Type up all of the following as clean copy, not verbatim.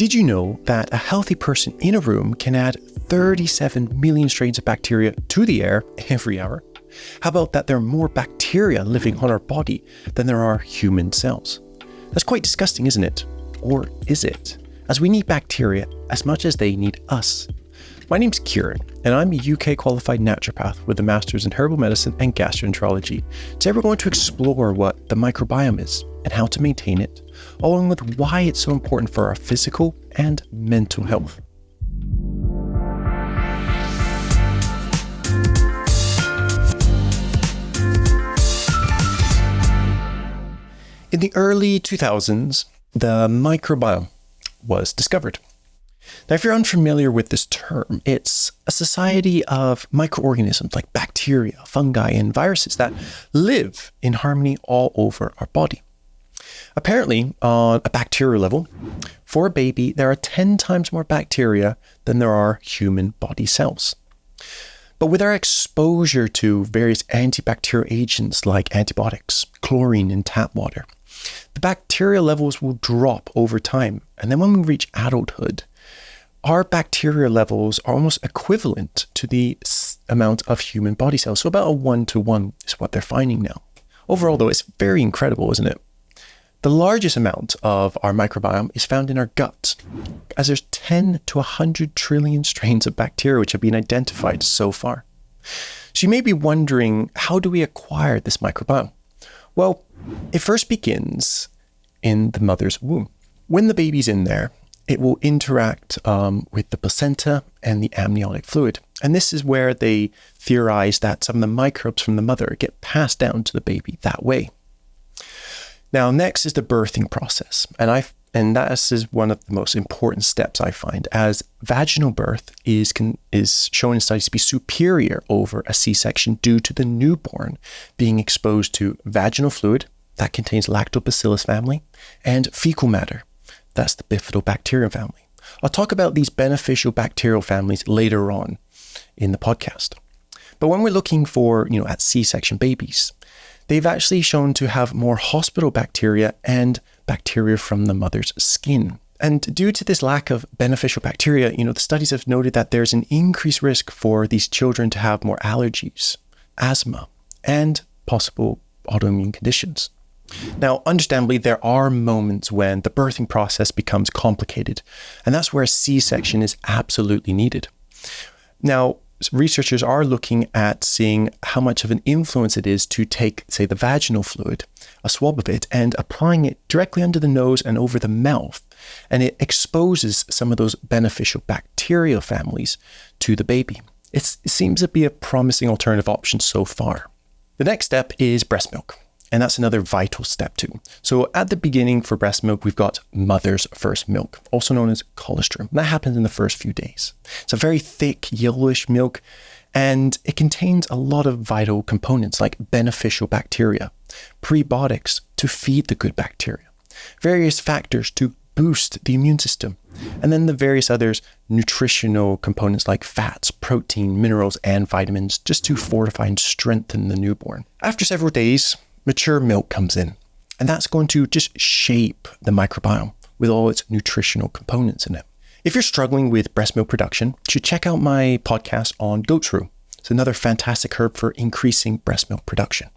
Did you know that a healthy person in a room can add 37 million strains of bacteria to the air every hour? How about that there are more bacteria living on our body than there are human cells? That's quite disgusting, isn't it? Or is it? As we need bacteria as much as they need us. My name's Kieron, and I'm a UK qualified naturopath with a master's in herbal medicine and gastroenterology. Today we're going to explore what the microbiome is and how to maintain it, along with why it's so important for our physical and mental health. In the early 2000s, the microbiome was discovered. Now, if you're unfamiliar with this term, it's a society of microorganisms like bacteria, fungi, and viruses that live in harmony all over our body. Apparently, on a bacterial level, for a baby, there are 10 times more bacteria than there are human body cells. But with our exposure to various antibacterial agents like antibiotics, chlorine in tap water, the bacterial levels will drop over time. And then when we reach adulthood, our bacterial levels are almost equivalent to the amount of human body cells. So about a 1-to-1 is what they're finding now. Overall, though, it's very incredible, isn't it? The largest amount of our microbiome is found in our gut, as there's 10 to 100 trillion strains of bacteria which have been identified so far. So you may be wondering, how do we acquire this microbiome? Well, it first begins in the mother's womb. When the baby's in there, it will interact with the placenta and the amniotic fluid. And this is where they theorize that some of the microbes from the mother get passed down to the baby that way. Now, next is the birthing process. And that is one of the most important steps I find, as vaginal birth is shown in studies to be superior over a C-section due to the newborn being exposed to vaginal fluid that contains lactobacillus family and fecal matter. That's the bifidobacteria family. I'll talk about these beneficial bacterial families later on in the podcast. But when we're looking for, at C-section babies, they've actually shown to have more hospital bacteria and bacteria from the mother's skin. And due to this lack of beneficial bacteria, the studies have noted that there's an increased risk for these children to have more allergies, asthma, and possible autoimmune conditions. Now, understandably, there are moments when the birthing process becomes complicated, and that's where a C-section is absolutely needed. Now, researchers are looking at seeing how much of an influence it is to take, say, the vaginal fluid, a swab of it, and applying it directly under the nose and over the mouth. And it exposes some of those beneficial bacterial families to the baby. It seems to be a promising alternative option so far. The next step is breast milk. And that's another vital step too. So at the beginning for breast milk, we've got mother's first milk, also known as colostrum. That happens in the first few days. It's a very thick, yellowish milk, and it contains a lot of vital components like beneficial bacteria, prebiotics to feed the good bacteria, various factors to boost the immune system, and then the various others nutritional components like fats, protein, minerals, and vitamins just to fortify and strengthen the newborn. After several days, mature milk comes in, and that's going to just shape the microbiome with all its nutritional components in it. If you're struggling with breast milk production, you should check out my podcast on goat's rue. It's another fantastic herb for increasing breast milk production.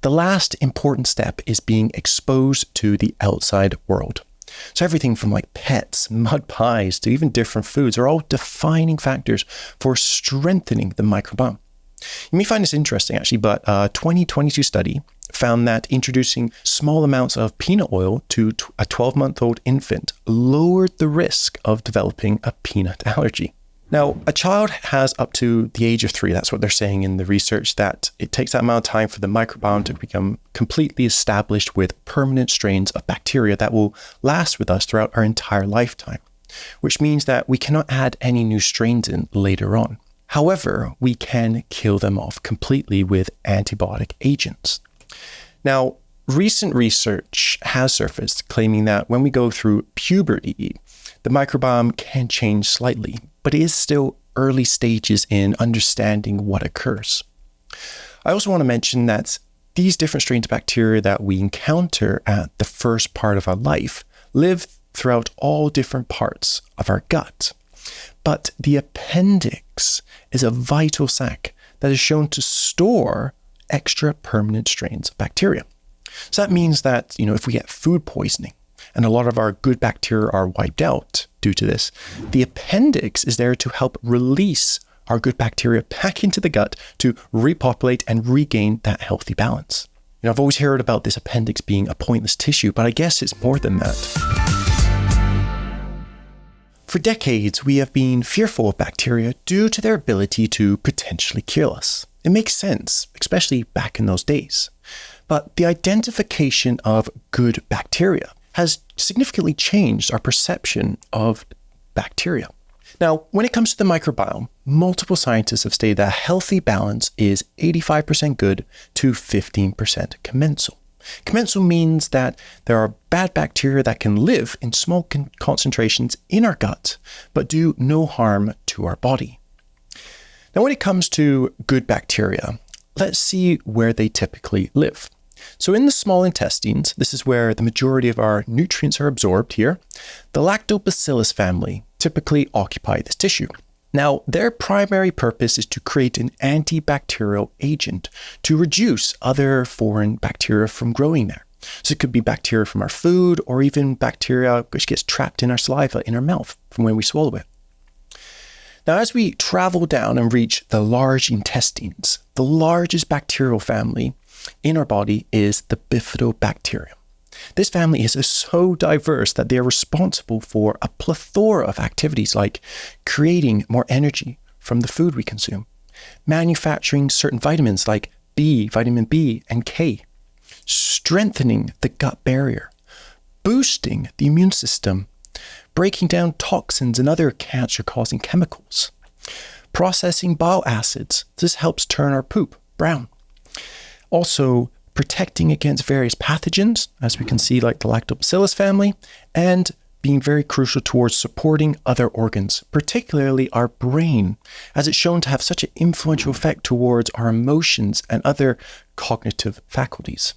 The last important step is being exposed to the outside world. So everything from like pets, mud pies, to even different foods are all defining factors for strengthening the microbiome. You may find this interesting actually, but a 2022 study found that introducing small amounts of peanut oil to a 12-month-old infant lowered the risk of developing a peanut allergy. Now, a child has up to the age of 3, that's what they're saying in the research, that it takes that amount of time for the microbiome to become completely established with permanent strains of bacteria that will last with us throughout our entire lifetime, which means that we cannot add any new strains in later on. However, we can kill them off completely with antibiotic agents. Now, recent research has surfaced claiming that when we go through puberty, the microbiome can change slightly, but it is still early stages in understanding what occurs. I also want to mention that these different strains of bacteria that we encounter at the first part of our life live throughout all different parts of our gut. But the appendix is a vital sac that is shown to store extra permanent strains of bacteria. So that means that, if we get food poisoning and a lot of our good bacteria are wiped out due to this, the appendix is there to help release our good bacteria back into the gut to repopulate and regain that healthy balance. I've always heard about this appendix being a pointless tissue, but I guess it's more than that. For decades, we have been fearful of bacteria due to their ability to potentially kill us. It makes sense, especially back in those days. But the identification of good bacteria has significantly changed our perception of bacteria. Now, when it comes to the microbiome, multiple scientists have stated that a healthy balance is 85% good to 15% commensal. Commensal means that there are bad bacteria that can live in small concentrations in our gut, but do no harm to our body. Now, when it comes to good bacteria, let's see where they typically live. So in the small intestines, this is where the majority of our nutrients are absorbed here. The lactobacillus family typically occupy this tissue. Now, their primary purpose is to create an antibacterial agent to reduce other foreign bacteria from growing there. So it could be bacteria from our food or even bacteria which gets trapped in our saliva in our mouth from when we swallow it. Now, as we travel down and reach the large intestines, the largest bacterial family in our body is the bifidobacteria. This family is so diverse that they are responsible for a plethora of activities like creating more energy from the food we consume, manufacturing certain vitamins like vitamin B and K, strengthening the gut barrier, boosting the immune system, breaking down toxins and other cancer-causing chemicals, processing bile acids. This helps turn our poop brown. Also, protecting against various pathogens, as we can see, like the lactobacillus family, and being very crucial towards supporting other organs, particularly our brain, as it's shown to have such an influential effect towards our emotions and other cognitive faculties.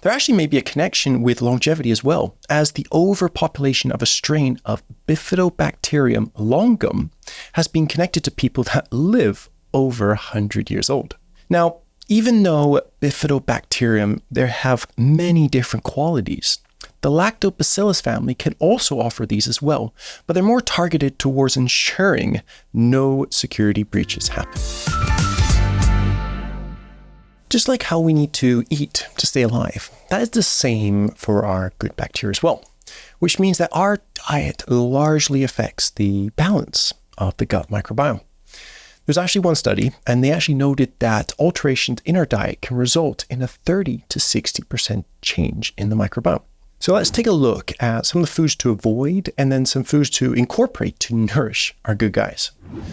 There actually may be a connection with longevity as well, as the overpopulation of a strain of Bifidobacterium longum has been connected to people that live over 100 years old. Now, even though Bifidobacterium, there have many different qualities, the Lactobacillus family can also offer these as well, but they're more targeted towards ensuring no security breaches happen. Just like how we need to eat to stay alive, that is the same for our good bacteria as well, which means that our diet largely affects the balance of the gut microbiome. There's actually one study, and they actually noted that alterations in our diet can result in a 30 to 60% change in the microbiome. So let's take a look at some of the foods to avoid and then some foods to incorporate to nourish our good guys.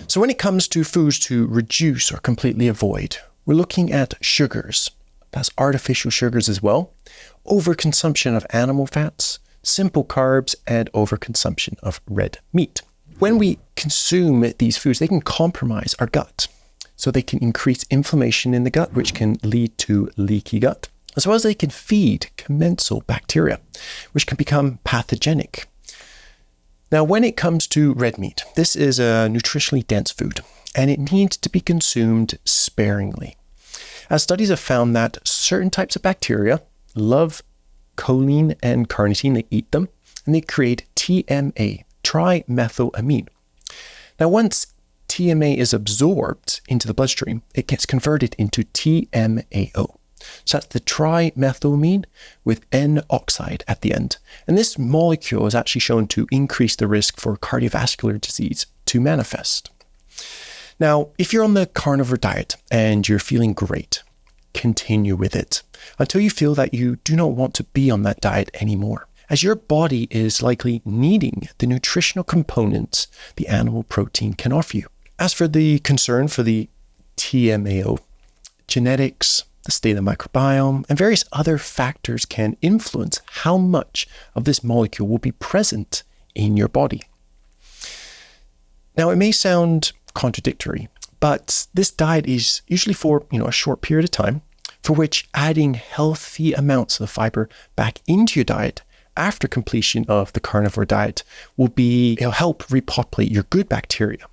So when it comes to foods to reduce or completely avoid, we're looking at sugars. That's artificial sugars as well, overconsumption of animal fats, simple carbs, and overconsumption of red meat. When we consume these foods, they can compromise our gut. So they can increase inflammation in the gut, which can lead to leaky gut, as well as they can feed commensal bacteria, which can become pathogenic. Now, when it comes to red meat, this is a nutritionally dense food, and it needs to be consumed sparingly. As studies have found that certain types of bacteria love choline and carnitine, they eat them, and they create TMA, trimethylamine. Now, once TMA is absorbed into the bloodstream, it gets converted into TMAO. So that's the trimethylamine with N-oxide at the end. And this molecule is actually shown to increase the risk for cardiovascular disease to manifest. Now, if you're on the carnivore diet and you're feeling great, continue with it until you feel that you do not want to be on that diet anymore, as your body is likely needing the nutritional components the animal protein can offer you. As for the concern for the TMAO, genetics, the state of the microbiome, and various other factors can influence how much of this molecule will be present in your body. Now, it may sound contradictory, but this diet is usually for a short period of time, for which adding healthy amounts of fiber back into your diet after completion of the carnivore diet will be it'll help repopulate your good bacteria.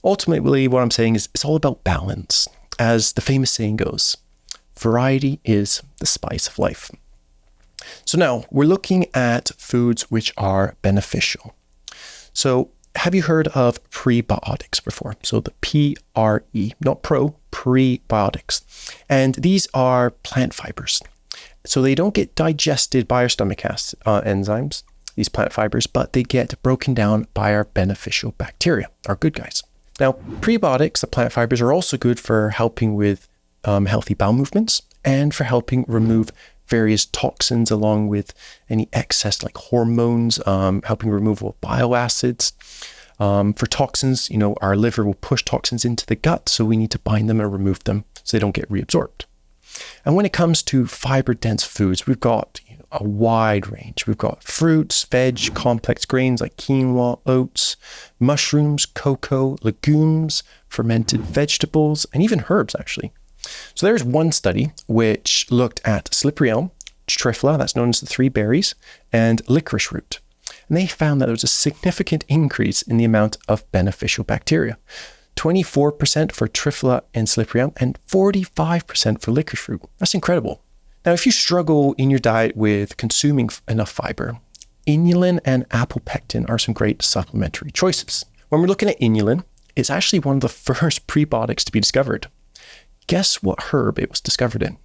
Ultimately, what I'm saying is it's all about balance. As the famous saying goes, variety is the spice of life. So now we're looking at foods which are beneficial. So have you heard of prebiotics before? So the P-R-E, not prebiotics. And these are plant fibers. So they don't get digested by our stomach enzymes, these plant fibers, but they get broken down by our beneficial bacteria, our good guys. Now, prebiotics, the plant fibers, are also good for helping with healthy bowel movements and for helping remove various toxins along with any excess like hormones, helping removal of bile acids. For toxins, our liver will push toxins into the gut, so we need to bind them and remove them so they don't get reabsorbed. And when it comes to fiber-dense foods, we've got a wide range. We've got fruits, veg, complex grains like quinoa, oats, mushrooms, cocoa, legumes, fermented vegetables, and even herbs, actually. So there's one study which looked at slippery elm, trifla, that's known as the three berries, and licorice root. And they found that there was a significant increase in the amount of beneficial bacteria. 24% for trifla and slippery elm, and 45% for licorice root. That's incredible. Now, if you struggle in your diet with consuming enough fiber, inulin and apple pectin are some great supplementary choices. When we're looking at inulin, it's actually one of the first prebiotics to be discovered. Guess what herb it was discovered in?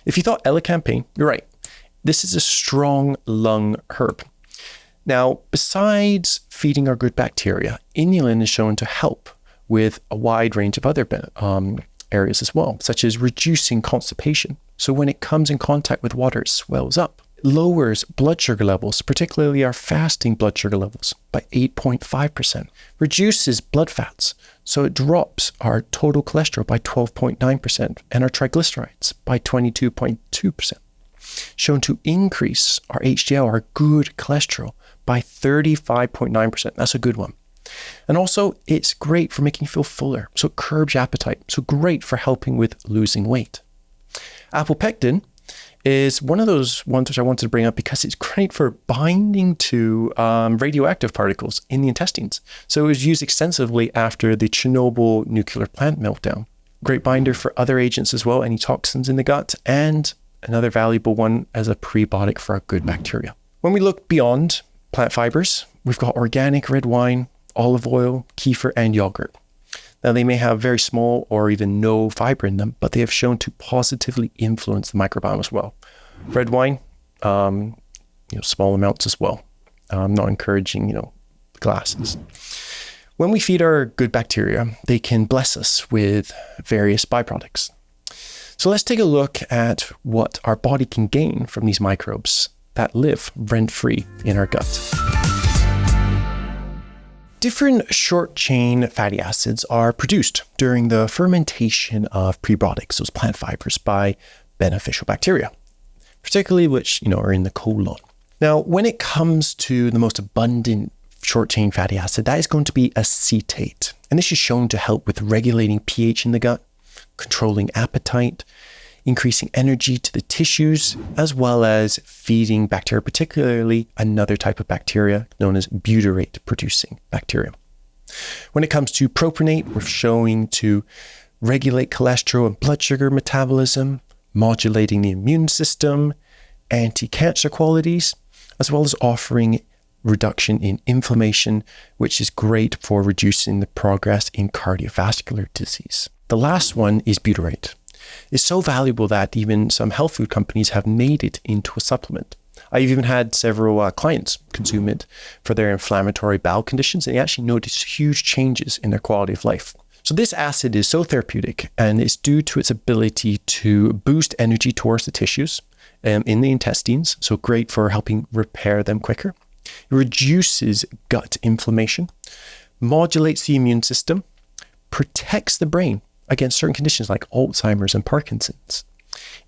If you thought elecampane, you're right. This is a strong lung herb. Now, besides feeding our good bacteria, inulin is shown to help with a wide range of other areas as well, such as reducing constipation. So when it comes in contact with water, it swells up. It lowers blood sugar levels, particularly our fasting blood sugar levels, by 8.5%. Reduces blood fats, so it drops our total cholesterol by 12.9% and our triglycerides by 22.2%. Shown to increase our HDL, our good cholesterol, by 35.9%. That's a good one. And also, it's great for making you feel fuller. So it curbs your appetite. So great for helping with losing weight. Apple pectin is one of those ones which I wanted to bring up because it's great for binding to radioactive particles in the intestines. So it was used extensively after the Chernobyl nuclear plant meltdown. Great binder for other agents as well, any toxins in the gut, and another valuable one as a prebiotic for our good bacteria. When we look beyond plant fibers, we've got organic red wine, olive oil, kefir, and yogurt. Now, they may have very small or even no fiber in them, but they have shown to positively influence the microbiome as well. Red wine, small amounts as well. I'm not encouraging, glasses. When we feed our good bacteria, they can bless us with various byproducts. So let's take a look at what our body can gain from these microbes that live rent-free in our gut. Different short-chain fatty acids are produced during the fermentation of prebiotics, those plant fibers, by beneficial bacteria, particularly which, are in the colon. Now, when it comes to the most abundant short-chain fatty acid, that is going to be acetate. And this is shown to help with regulating pH in the gut, controlling appetite, increasing energy to the tissues, as well as feeding bacteria, particularly another type of bacteria known as butyrate producing bacteria. When it comes to propionate, we're showing to regulate cholesterol and blood sugar metabolism, modulating the immune system, anti-cancer qualities, as well as offering reduction in inflammation, which is great for reducing the progress in cardiovascular disease. The last one is butyrate. It's so valuable that even some health food companies have made it into a supplement. I've even had several clients consume it for their inflammatory bowel conditions, and they actually notice huge changes in their quality of life. So this acid is so therapeutic, and it's due to its ability to boost energy towards the tissues in the intestines, so great for helping repair them quicker. It reduces gut inflammation, modulates the immune system, protects the brain against certain conditions like Alzheimer's and Parkinson's.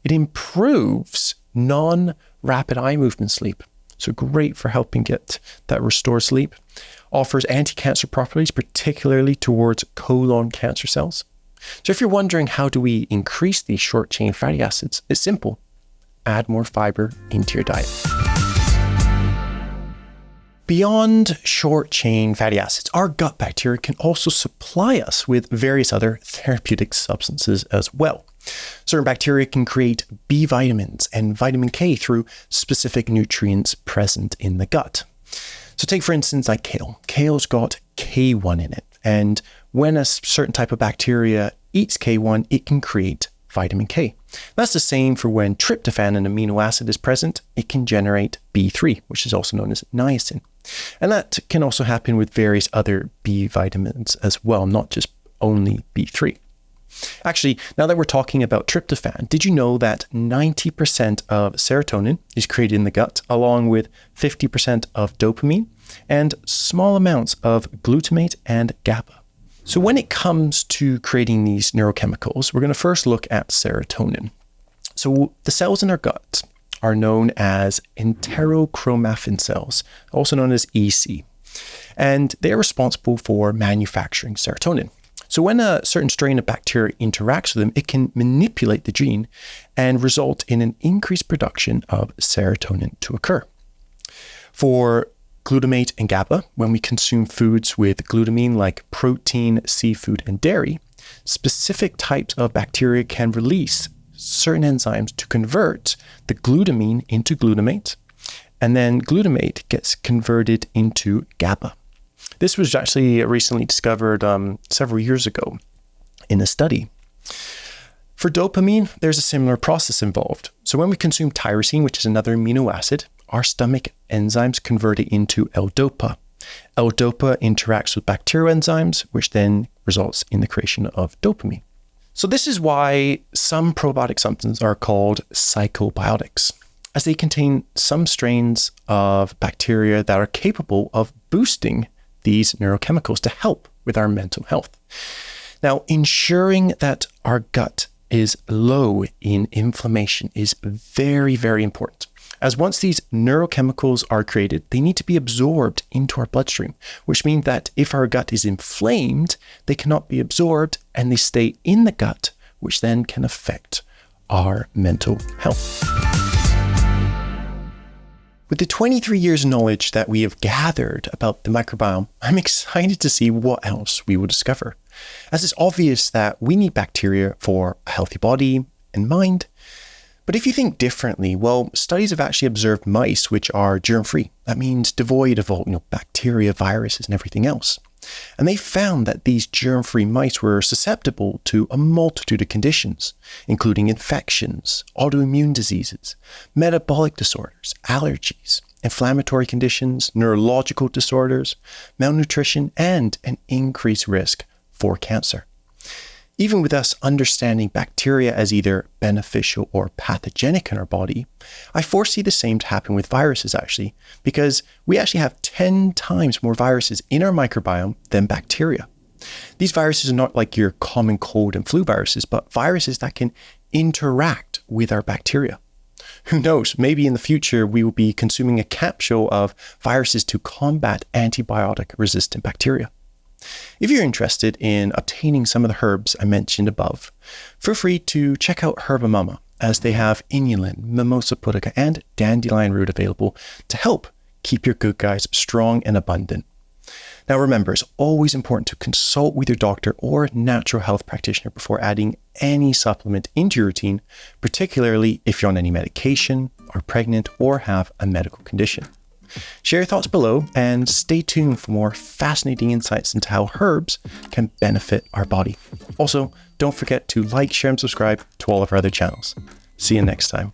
It improves non-rapid eye movement sleep. So great for helping get that restored sleep. Offers anti-cancer properties, particularly towards colon cancer cells. So if you're wondering how do we increase these short-chain fatty acids, it's simple. Add more fiber into your diet. Beyond short-chain fatty acids, our gut bacteria can also supply us with various other therapeutic substances as well. Certain bacteria can create B vitamins and vitamin K through specific nutrients present in the gut. So take, for instance, like kale. Kale's got K1 in it, and when a certain type of bacteria eats K1, it can create vitamin K. That's the same for when tryptophan, an amino acid, is present, it can generate B3, which is also known as niacin. And that can also happen with various other B vitamins as well, not just only B3. Actually, now that we're talking about tryptophan, did you know that 90% of serotonin is created in the gut, along with 50% of dopamine and small amounts of glutamate and GABA? So when it comes to creating these neurochemicals, we're going to first look at serotonin. So the cells in our gut are known as enterochromaffin cells, also known as EC, and they're responsible for manufacturing serotonin. So when a certain strain of bacteria interacts with them, it can manipulate the gene and result in an increased production of serotonin to occur. For glutamate and GABA, when we consume foods with glutamine like protein, seafood, and dairy, specific types of bacteria can release certain enzymes to convert the glutamine into glutamate, and then glutamate gets converted into GABA. This was actually recently discovered several years ago in a study. For dopamine, there's a similar process involved. So when we consume tyrosine, which is another amino acid, our stomach enzymes convert it into L-DOPA. L-DOPA interacts with bacterial enzymes, which then results in the creation of dopamine. So this is why some probiotic supplements are called psychobiotics, as they contain some strains of bacteria that are capable of boosting these neurochemicals to help with our mental health. Now, ensuring that our gut is low in inflammation is very, very important, as once these neurochemicals are created, they need to be absorbed into our bloodstream, which means that if our gut is inflamed, they cannot be absorbed and they stay in the gut, which then can affect our mental health. With the 23 years of knowledge that we have gathered about the microbiome, I'm excited to see what else we will discover, as it's obvious that we need bacteria for a healthy body and mind. But if you think differently, well, studies have actually observed mice which are germ-free. That means devoid of all, bacteria, viruses, and everything else. And they found that these germ-free mice were susceptible to a multitude of conditions, including infections, autoimmune diseases, metabolic disorders, allergies, inflammatory conditions, neurological disorders, malnutrition, and an increased risk for cancer. Even with us understanding bacteria as either beneficial or pathogenic in our body, I foresee the same to happen with viruses actually, because we actually have 10 times more viruses in our microbiome than bacteria. These viruses are not like your common cold and flu viruses, but viruses that can interact with our bacteria. Who knows, maybe in the future we will be consuming a capsule of viruses to combat antibiotic-resistant bacteria. If you're interested in obtaining some of the herbs I mentioned above, feel free to check out HERBAMAMA, as they have inulin, mimosa pudica, and dandelion root available to help keep your good guys strong and abundant. Now remember, it's always important to consult with your doctor or natural health practitioner before adding any supplement into your routine, particularly if you're on any medication, are pregnant, or have a medical condition. Share your thoughts below and stay tuned for more fascinating insights into how herbs can benefit our body. Also, don't forget to like, share, and subscribe to all of our other channels. See you next time.